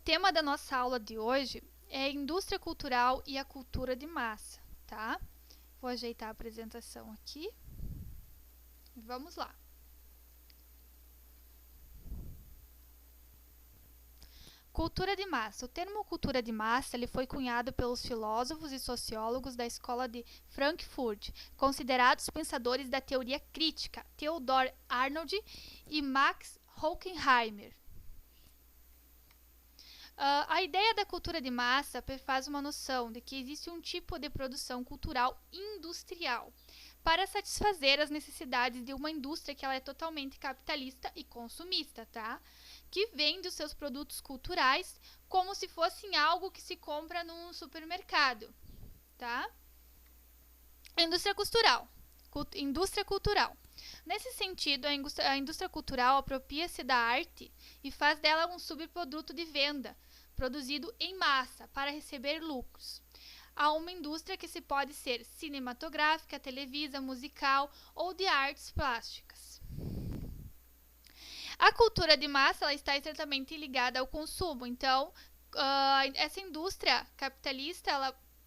tema da nossa aula de hoje é a indústria cultural e a cultura de massa, tá? Vou ajeitar a apresentação aqui. Vamos lá. Cultura de massa. O termo cultura de massa ele foi cunhado pelos filósofos e sociólogos da escola de Frankfurt, considerados pensadores da teoria crítica, Theodor Arnold e Max Horkheimer. A ideia da cultura de massa perfaz uma noção de que existe um tipo de produção cultural industrial para satisfazer as necessidades de uma indústria que ela é totalmente capitalista e consumista, tá? Que vende os seus produtos culturais como se fossem algo que se compra num supermercado, tá? Indústria cultural. Nesse sentido, a indústria cultural apropria-se da arte e faz dela um subproduto de venda, produzido em massa, para receber lucros. Há uma indústria que se pode ser cinematográfica, televisa, musical ou de artes plásticas. A cultura de massa ela está estreitamente ligada ao consumo, então essa indústria capitalista,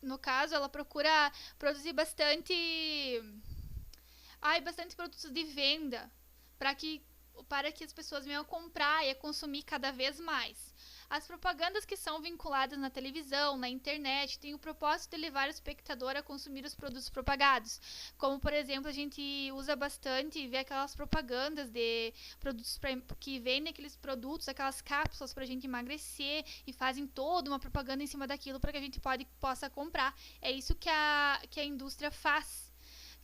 no caso, ela procura produzir bastante produtos de venda para que as pessoas venham a comprar e a consumir cada vez mais. As propagandas que são vinculadas na televisão, na internet, têm o propósito de levar o espectador a consumir os produtos propagados. Como, por exemplo, a gente usa bastante e vê aquelas propagandas de produtos que vendem aqueles produtos, aquelas cápsulas para a gente emagrecer e fazem toda uma propaganda em cima daquilo para que a gente possa comprar. É isso que a indústria faz.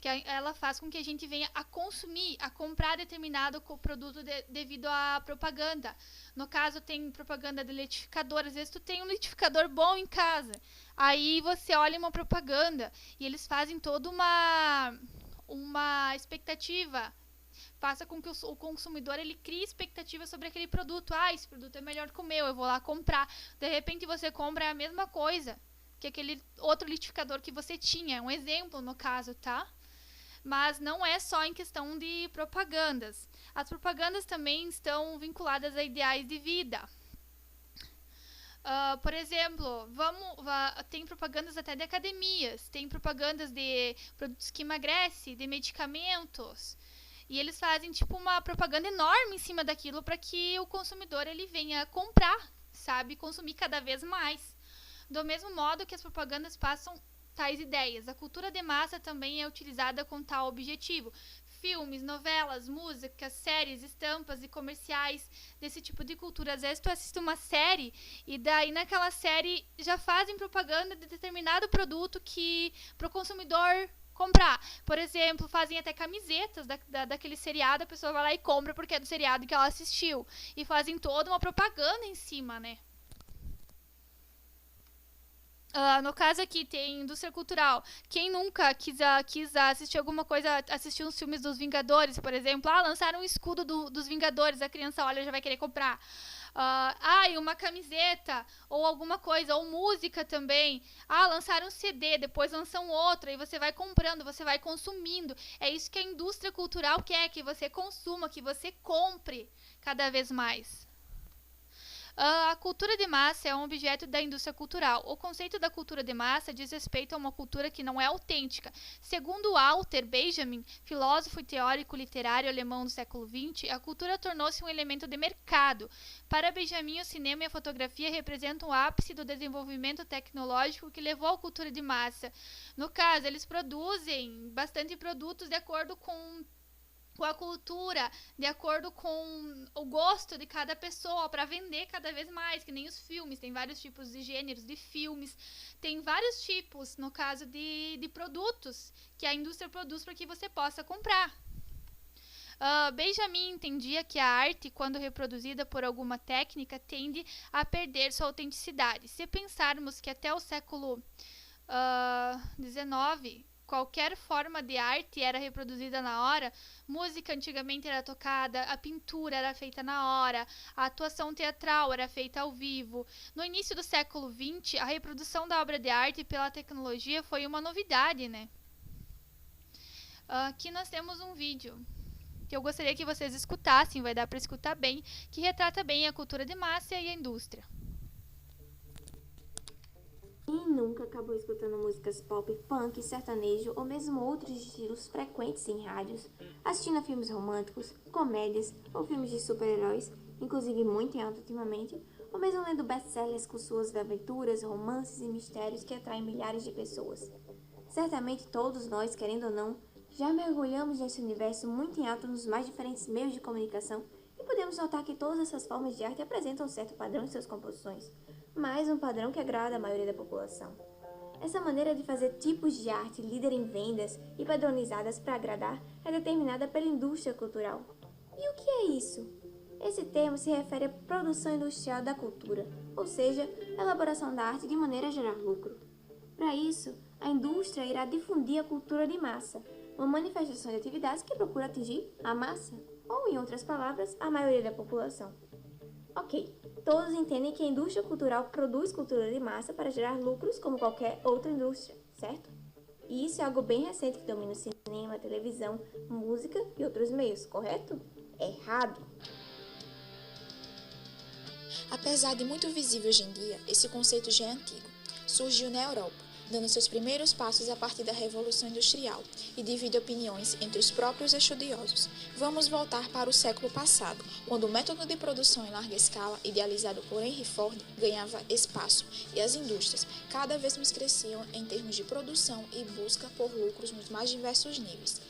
Que ela faz com que a gente venha a consumir, a comprar determinado produto devido à propaganda. No caso, tem propaganda de liquidificador. Às vezes, tu tem um liquidificador bom em casa. Aí, você olha uma propaganda e eles fazem toda uma expectativa. Faça com que o consumidor ele crie expectativa sobre aquele produto. Esse produto é melhor que o meu, eu vou lá comprar. De repente, você compra a mesma coisa que aquele outro liquidificador que você tinha. Um exemplo, no caso, tá? Mas não é só em questão de propagandas. As propagandas também estão vinculadas a ideais de vida. Por exemplo, tem propagandas até de academias, tem propagandas de produtos que emagrecem, de medicamentos. E eles fazem tipo uma propaganda enorme em cima daquilo para que o consumidor ele venha comprar, sabe, consumir cada vez mais. Do mesmo modo que as propagandas passam tais ideias. A cultura de massa também é utilizada com tal objetivo. Filmes, novelas, músicas, séries, estampas e comerciais desse tipo de cultura. Às vezes tu assiste uma série e daí naquela série já fazem propaganda de determinado produto que para o consumidor comprar. Por exemplo, fazem até camisetas daquele seriado, a pessoa vai lá e compra porque é do seriado que ela assistiu. E fazem toda uma propaganda em cima, né? No caso aqui tem indústria cultural. Quem nunca quis assistir alguma coisa, assistir uns filmes dos Vingadores, por exemplo, lançaram um escudo dos Vingadores, a criança olha e já vai querer comprar. E uma camiseta, ou alguma coisa, ou música também. Lançaram um CD, depois lançam outra, e você vai comprando, você vai consumindo. É isso que a indústria cultural quer, que você consuma, que você compre cada vez mais. A cultura de massa é um objeto da indústria cultural. O conceito da cultura de massa diz respeito a uma cultura que não é autêntica. Segundo Walter Benjamin, filósofo e teórico literário alemão do século XX, a cultura tornou-se um elemento de mercado. Para Benjamin, o cinema e a fotografia representam o ápice do desenvolvimento tecnológico que levou à cultura de massa. No caso, eles produzem bastante produtos de acordo com a cultura, de acordo com o gosto de cada pessoa, para vender cada vez mais, que nem os filmes, tem vários tipos de gêneros de filmes, tem vários tipos, no caso de produtos, que a indústria produz para que você possa comprar. Benjamin entendia que a arte, quando reproduzida por alguma técnica, tende a perder sua autenticidade. Se pensarmos que até o século XIX, qualquer forma de arte era reproduzida na hora, música antigamente era tocada, a pintura era feita na hora, a atuação teatral era feita ao vivo. No início do século XX, a reprodução da obra de arte pela tecnologia foi uma novidade, né? Aqui nós temos um vídeo que eu gostaria que vocês escutassem, vai dar para escutar bem, que retrata bem a cultura de massa e a indústria. Quem nunca acabou escutando músicas pop, punk, sertanejo ou mesmo outros estilos frequentes em rádios, assistindo a filmes românticos, comédias ou filmes de super-heróis, inclusive muito em alta ultimamente, ou mesmo lendo best-sellers com suas aventuras, romances e mistérios que atraem milhares de pessoas? Certamente todos nós, querendo ou não, já mergulhamos nesse universo muito em alta nos mais diferentes meios de comunicação e podemos notar que todas essas formas de arte apresentam um certo padrão em suas composições, mas um padrão que agrada a maioria da população. Essa maneira de fazer tipos de arte líder em vendas e padronizadas para agradar é determinada pela indústria cultural. E o que é isso? Esse termo se refere à produção industrial da cultura, ou seja, a elaboração da arte de maneira a gerar lucro. Para isso, a indústria irá difundir a cultura de massa, uma manifestação de atividades que procura atingir a massa, ou, em outras palavras, a maioria da população. Ok, todos entendem que a indústria cultural produz cultura de massa para gerar lucros como qualquer outra indústria, certo? E isso é algo bem recente que domina o cinema, a televisão, música e outros meios, correto? Errado! Apesar de muito visível hoje em dia, esse conceito já é antigo. Surgiu na Europa, dando seus primeiros passos a partir da Revolução Industrial e divide opiniões entre os próprios estudiosos. Vamos voltar para o século passado, quando o método de produção em larga escala, idealizado por Henry Ford, ganhava espaço e as indústrias cada vez mais cresciam em termos de produção e busca por lucros nos mais diversos níveis.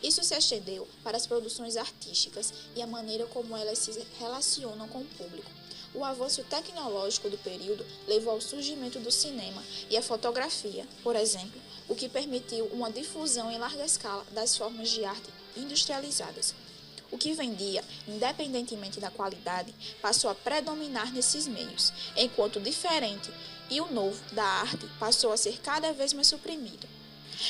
Isso se estendeu para as produções artísticas e a maneira como elas se relacionam com o público. O avanço tecnológico do período levou ao surgimento do cinema e a fotografia, por exemplo, o que permitiu uma difusão em larga escala das formas de arte industrializadas. O que vendia, independentemente da qualidade, passou a predominar nesses meios, enquanto o diferente e o novo da arte passou a ser cada vez mais suprimido.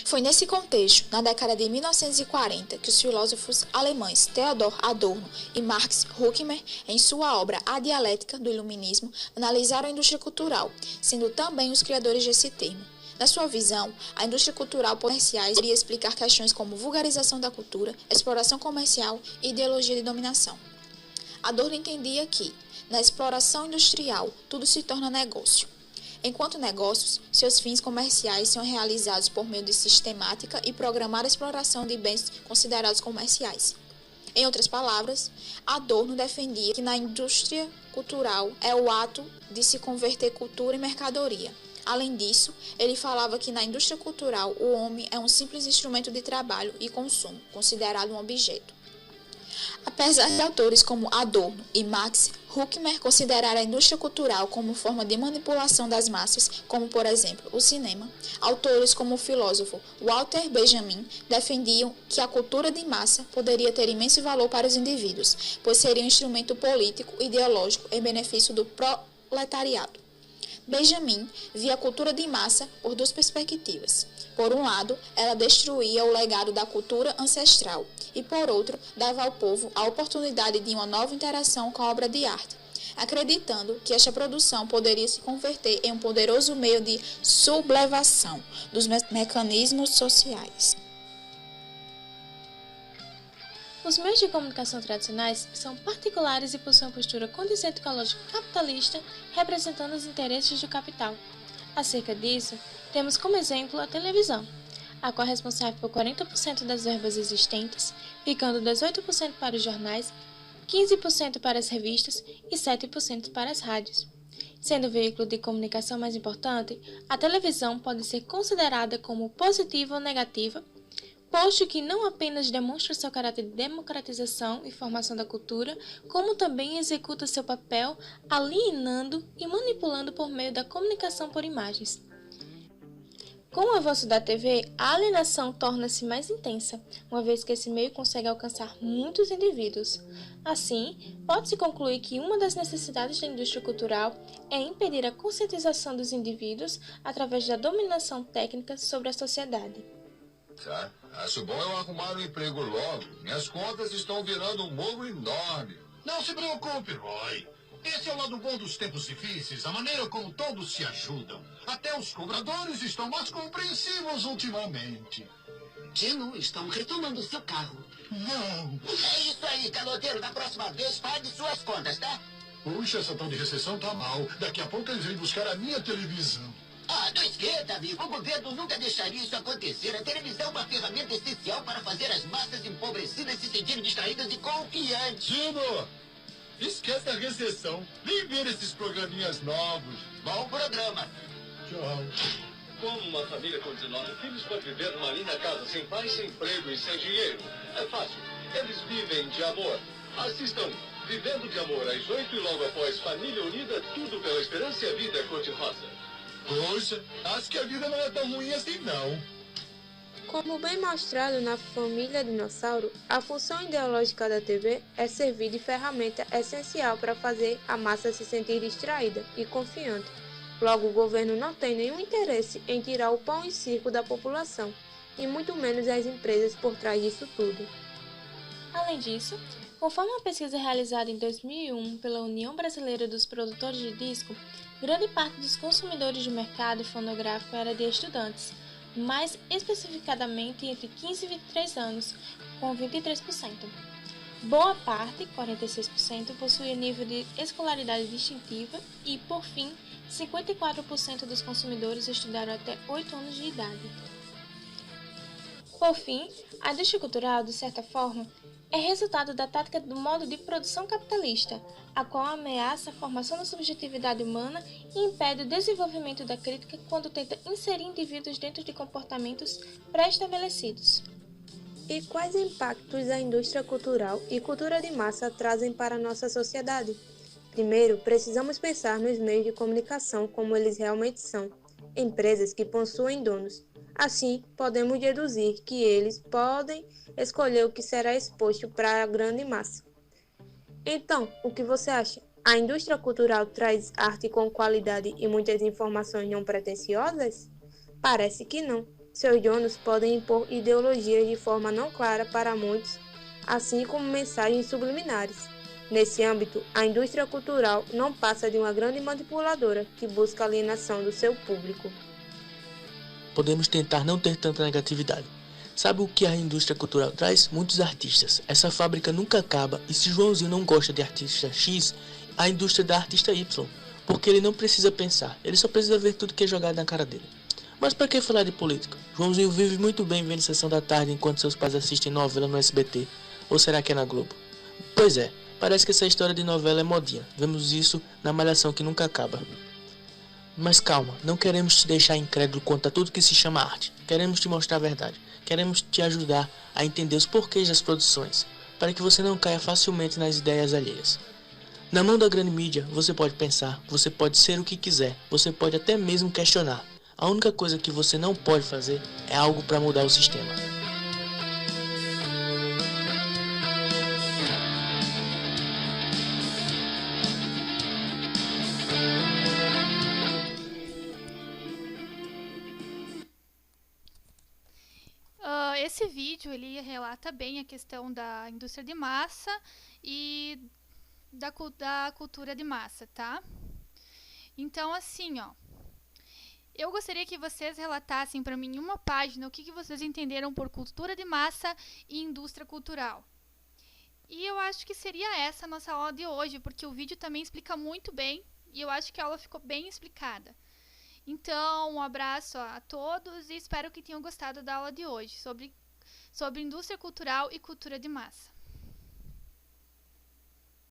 Foi nesse contexto, na década de 1940, que os filósofos alemães Theodor Adorno e Max Horkheimer, em sua obra A Dialética do Iluminismo, analisaram a indústria cultural, sendo também os criadores desse termo. Na sua visão, a indústria cultural comercial iria explicar questões como vulgarização da cultura, exploração comercial e ideologia de dominação. Adorno entendia que, na exploração industrial, tudo se torna negócio. Enquanto negócios, seus fins comerciais são realizados por meio de sistemática e programada exploração de bens considerados comerciais. Em outras palavras, Adorno defendia que na indústria cultural é o ato de se converter cultura em mercadoria. Além disso, ele falava que na indústria cultural o homem é um simples instrumento de trabalho e consumo, considerado um objeto. Apesar de autores como Adorno e Max Horkheimer considerar a indústria cultural como forma de manipulação das massas, como por exemplo o cinema, autores como o filósofo Walter Benjamin defendiam que a cultura de massa poderia ter imenso valor para os indivíduos, pois seria um instrumento político e ideológico em benefício do proletariado. Benjamin via a cultura de massa por duas perspectivas. Por um lado, ela destruía o legado da cultura ancestral e, por outro, dava ao povo a oportunidade de uma nova interação com a obra de arte, acreditando que esta produção poderia se converter em um poderoso meio de sublevação dos mecanismos sociais. Os meios de comunicação tradicionais são particulares e possuem uma postura condizente com a lógica capitalista, representando os interesses do capital. Acerca disso, temos como exemplo a televisão, a qual é responsável por 40% das verbas existentes, ficando 18% para os jornais, 15% para as revistas e 7% para as rádios. Sendo o veículo de comunicação mais importante, a televisão pode ser considerada como positiva ou negativa, posto que não apenas demonstra seu caráter de democratização e formação da cultura, como também executa seu papel alienando e manipulando por meio da comunicação por imagens. Com o avanço da TV, a alienação torna-se mais intensa, uma vez que esse meio consegue alcançar muitos indivíduos. Assim, pode-se concluir que uma das necessidades da indústria cultural é impedir a conscientização dos indivíduos através da dominação técnica sobre a sociedade. Tá? Acho bom eu arrumar um emprego logo. Minhas contas estão virando um morro enorme. Não se preocupe, Roy. Esse é o lado bom dos tempos difíceis, a maneira como todos se ajudam. Até os cobradores estão mais compreensivos ultimamente. Tino, estão retomando seu carro. Não. É isso aí, caloteiro. Da próxima vez, pague suas contas, tá? Puxa, essa tal de recessão tá mal. Daqui a pouco eles vêm buscar a minha televisão. Ah, não esquenta, amigo. O governo nunca deixaria isso acontecer. A televisão é uma ferramenta essencial para fazer as massas empobrecidas se sentirem distraídas e confiantes. Tino, esquece a recessão. Vem ver esses programinhas novos. Bom programa. Tchau. Como uma família com 19 filhos pode viver numa linda casa sem pai, sem emprego e sem dinheiro? É fácil. Eles vivem de amor. Assistam Vivendo de Amor às 8 e logo após Família Unida, tudo pela esperança e a vida cor-de-rosa. Poxa, acho que a vida não é tão ruim assim, não. Como bem mostrado na Família Dinossauro, a função ideológica da TV é servir de ferramenta essencial para fazer a massa se sentir distraída e confiante. Logo, o governo não tem nenhum interesse em tirar o pão e circo da população, e muito menos as empresas por trás disso tudo. Além disso, conforme a pesquisa realizada em 2001 pela União Brasileira dos Produtores de Disco, grande parte dos consumidores do mercado fonográfico era de estudantes, mais especificadamente entre 15 e 23 anos, com 23%. Boa parte, 46%, possuía nível de escolaridade distintiva e, por fim, 54% dos consumidores estudaram até 8 anos de idade. Por fim, a indústria cultural, de certa forma, é resultado da tática do modo de produção capitalista, a qual ameaça a formação da subjetividade humana e impede o desenvolvimento da crítica quando tenta inserir indivíduos dentro de comportamentos pré-estabelecidos. E quais impactos a indústria cultural e cultura de massa trazem para a nossa sociedade? Primeiro, precisamos pensar nos meios de comunicação como eles realmente são, empresas que possuem donos. Assim, podemos deduzir que eles podem escolher o que será exposto para a grande massa. Então, o que você acha? A indústria cultural traz arte com qualidade e muitas informações não pretensiosas? Parece que não. Seus donos podem impor ideologias de forma não clara para muitos, assim como mensagens subliminares. Nesse âmbito, a indústria cultural não passa de uma grande manipuladora que busca a alienação do seu público. Podemos tentar não ter tanta negatividade. Sabe o que a indústria cultural traz? Muitos artistas. Essa fábrica nunca acaba e se Joãozinho não gosta de artista X, a indústria dá artista Y, porque ele não precisa pensar, ele só precisa ver tudo que é jogado na cara dele. Mas para que falar de política? Joãozinho vive muito bem vendo Sessão da Tarde enquanto seus pais assistem novela no SBT. Ou será que é na Globo? Pois é, parece que essa história de novela é modinha. Vemos isso na Malhação que nunca acaba. Mas calma, não queremos te deixar incrédulo quanto a tudo que se chama arte. Queremos te mostrar a verdade. Queremos te ajudar a entender os porquês das produções, para que você não caia facilmente nas ideias alheias. Na mão da grande mídia, você pode pensar, você pode ser o que quiser, você pode até mesmo questionar. A única coisa que você não pode fazer é algo para mudar o sistema. Esse vídeo ele relata bem a questão da indústria de massa e da cultura de massa, tá? Então, assim, ó, eu gostaria que vocês relatassem para mim em uma página o que vocês entenderam por cultura de massa e indústria cultural. E eu acho que seria essa a nossa aula de hoje, porque o vídeo também explica muito bem e eu acho que a aula ficou bem explicada. Então, um abraço a todos e espero que tenham gostado da aula de hoje sobre indústria cultural e cultura de massa.